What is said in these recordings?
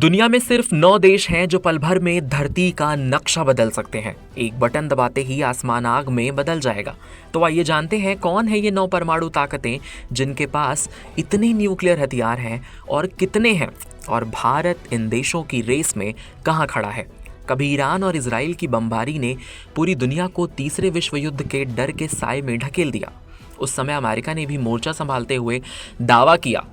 दुनिया में सिर्फ 9 देश हैं जो पल भर में धरती का नक्शा बदल सकते हैं। एक बटन दबाते ही आसमान आग में बदल जाएगा। तो आइए जानते हैं कौन है ये 9 परमाणु ताकतें जिनके पास इतने न्यूक्लियर हथियार हैं और कितने हैं, और भारत इन देशों की रेस में कहां खड़ा है। कभी ईरान और इजराइल की बमबारी ने पूरी दुनिया को तीसरे विश्व युद्ध के डर के साए में ढकेल दिया। उस समय अमेरिका ने भी मोर्चा संभालते हुए दावा किया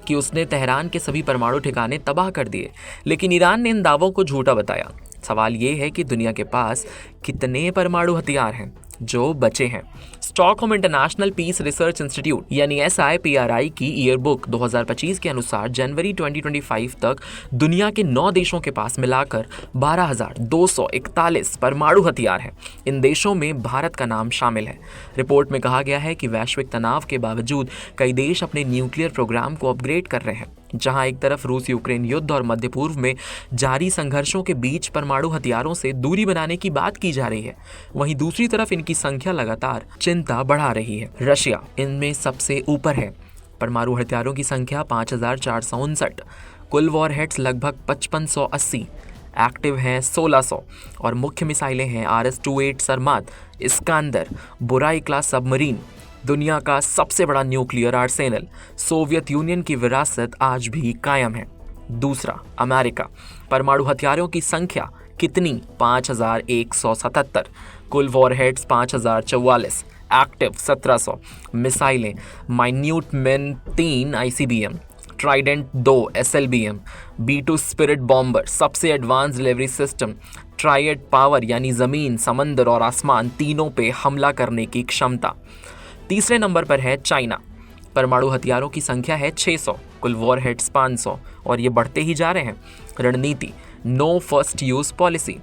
कि उसने तेहरान के सभी परमाणु ठिकाने तबाह कर दिए, लेकिन ईरान ने इन दावों को झूठा बताया। सवाल ये है कि दुनिया के पास कितने परमाणु हथियार हैं जो बचे हैं। Stockholm International Peace Research Institute यानी SIPRI की ईयरबुक 2025 के अनुसार जनवरी 2025 तक दुनिया के 9 देशों के पास मिलाकर 12,241 परमाणु हथियार हैं। इन देशों में भारत का नाम शामिल है। रिपोर्ट में कहा गया है कि वैश्विक तनाव के बावजूद कई देश अपने न्यूक्लियर प्रोग्राम को अपग्रेड कर रहे हैं। जहां एक तरफ रूस यूक्रेन युद्ध और मध्य पूर्व में जारी संघर्षों के बीच परमाणु हथियारों से दूरी बनाने की बात की जा रही है, वहीं दूसरी तरफ इनकी संख्या लगातार चिंता बढ़ा रही है। रशिया इनमें सबसे ऊपर है। परमाणु हथियारों की संख्या 5,459, कुल वॉरहेड्स लगभग 5580, एक्टिव हैं 1600 और मुख्य मिसाइलें हैं RS-28 सरमाद, इस्कांदर, बुराई क्लास सबमरीन। दुनिया का सबसे बड़ा न्यूक्लियर आर्सेनल, सोवियत यूनियन की विरासत आज भी कायम है। दूसरा, अमेरिका। परमाणु हथियारों की संख्या कितनी? 5,177, कुल वॉरहेड्स 5,044, एक्टिव 1700, मिसाइलें Minuteman 3 ICBM, Trident 2 SLBM, B2 spirit bomber, सबसे advance delivery system, triad power यानी जमीन, समंदर और आसमान तीनों पे हमला करने की क्षमता। तीसरे नंबर पर है चाइना। परमाणु हथियारों की संख्या है 600, कुल वॉरहेड्स 500 और ये बढ़ते ही जा रहे हैं। रणनीति नो फर्स्ट यूज पॉलिसी।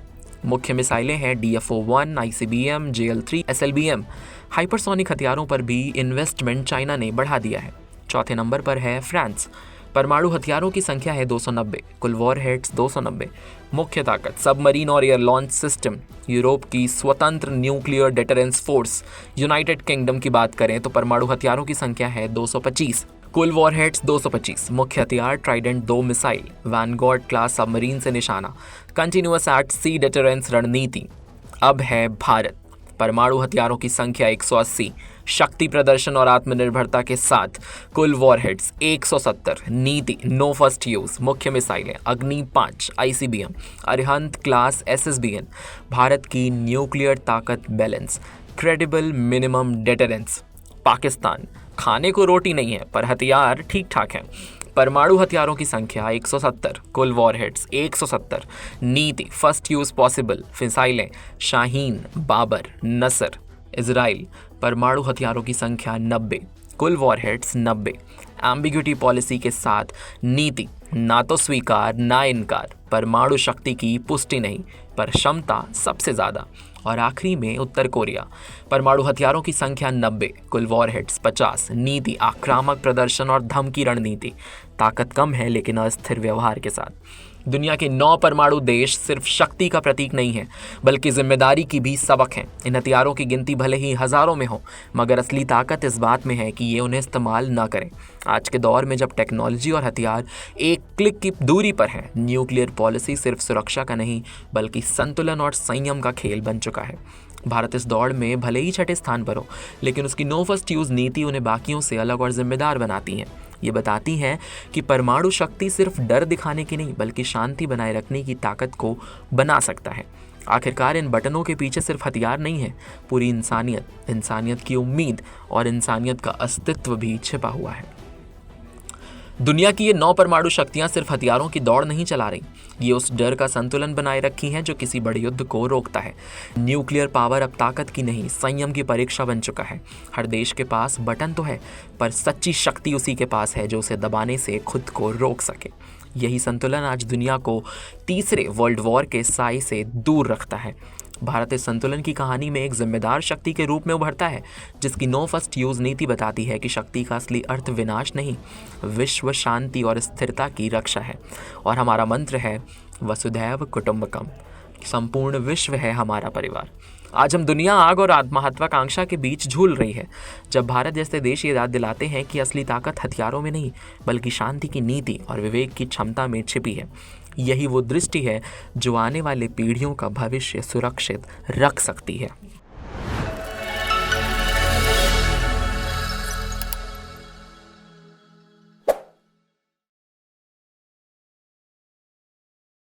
मुख्य मिसाइलें हैं DFO-1, ICBM, JL-3, SLBM। Hypersonic हथियारों पर भी इन्वेस्टमेंट चाइना ने बढ़ा दिया है। चौथे नंबर पर है फ्रांस। परमाणु हथियारों की संख्या है 290, कुल वॉरहेड्स 290। मुख्य ताकत सबमरीन और एयर लॉन्च सिस्टम। यूरोप की स्वतंत्र nuclear deterrence force. United kingdom की बात करें तो परमाणु हथियारों की संख्या है 225, कुल वॉरहेड्स 225। मुख्य हथियार Trident 2 missile, Vanguard class submarine से निशाना, कंटिन्यूअस एट सी डिटरेंस रणनीति। अब है भारत। परमाणु हथियारों की संख्या 180, शक्ति प्रदर्शन और आत्मनिर्भरता के साथ, कुल वॉरहेड्स 170। नीति नो फर्स्ट यूज। मुख्य मिसाइलें अग्नि 5 ICBM, Arihant class SSBN। Bharat की न्यूक्लियर ताकत balance, credible minimum deterrence. Pakistan खाने को रोटी नहीं है पर हथियार ठीक ठाक हैं। परमाणु हथियारों की संख्या 170, कुल वॉरहेड्स 170। नीति फर्स्ट यूज पॉसिबल, मिसाइलें शाहीन, बाबर, नसर। इजराइल परमाणु हथियारों की संख्या 90, कुल वॉरहेड्स 90। एम्बिग्यूटी पॉलिसी के साथ नीति ना तो स्वीकार ना इनकार, परमाणु शक्ति की पुष्टि नहीं पर क्षमता सबसे ज़्यादा। और आखिरी में उत्तर कोरिया। परमाणु हथियारों की संख्या 90, कुल वॉरहेड्स 50। नीति आक्रामक प्रदर्शन और धमकी रणनीति, ताकत कम है लेकिन अस्थिर व्यवहार के साथ। दुनिया के 9 परमाणु देश सिर्फ शक्ति का प्रतीक नहीं है बल्कि जिम्मेदारी की भी सबक है। इन हथियारों की गिनती भले ही हजारों में हो, मगर असली ताकत इस बात में है कि ये उन्हें इस्तेमाल ना करें। आज के दौर में जब टेक्नोलॉजी और हथियार एक क्लिक की दूरी पर हैं, न्यूक्लियर पॉलिसी सिर्फ सुरक्षा का नहीं बल्कि संतुलन और संयम का खेल बन चुका है। भारत इस दौड़ में भले ही छठे स्थान पर हो, लेकिन उसकी नो फर्स्ट यूज नीति उन्हें बाकियों से अलग और जिम्मेदार बनाती है। ये बताती हैं कि परमाणु शक्ति सिर्फ डर दिखाने की नहीं बल्कि शांति बनाए रखने की ताकत को बना सकता है। आखिरकार इन बटनों के पीछे सिर्फ हथियार नहीं है, पूरी इंसानियत की उम्मीद और इंसानियत का अस्तित्व भी छिपा हुआ है। दुनिया की ये 9 परमाणु शक्तियां सिर्फ हथियारों की दौड़ नहीं चला रही, ये उस डर का संतुलन बनाए रखी हैं जो किसी बड़े युद्ध को रोकता है। न्यूक्लियर पावर अब ताकत की नहीं, संयम की परीक्षा बन चुका है। हर देश के पास बटन तो है पर सच्ची शक्ति उसी के पास है जो उसे दबाने से खुद को रोक सके। यही संतुलन आज दुनिया को तीसरे वर्ल्ड वॉर के साए से दूर रखता है। भारत इस संतुलन की कहानी में एक जिम्मेदार शक्ति के रूप में उभरता है, जिसकी नो फर्स्ट यूज नीति बताती है कि शक्ति का असली अर्थ विनाश नहीं, विश्व शांति और स्थिरता की रक्षा है। और हमारा मंत्र है वसुधैव कुटुंबकम, संपूर्ण विश्व है हमारा परिवार। आज हम दुनिया आग और महत्वाकांक्षा के बीच झूल रही है, जब भारत जैसे देश ये याद दिलाते हैं कि असली ताकत हथियारों में नहीं बल्कि शांति की नीति और विवेक की क्षमता में छिपी है। यही वो दृष्टि है जो आने वाले पीढ़ियों का भविष्य सुरक्षित रख सकती है।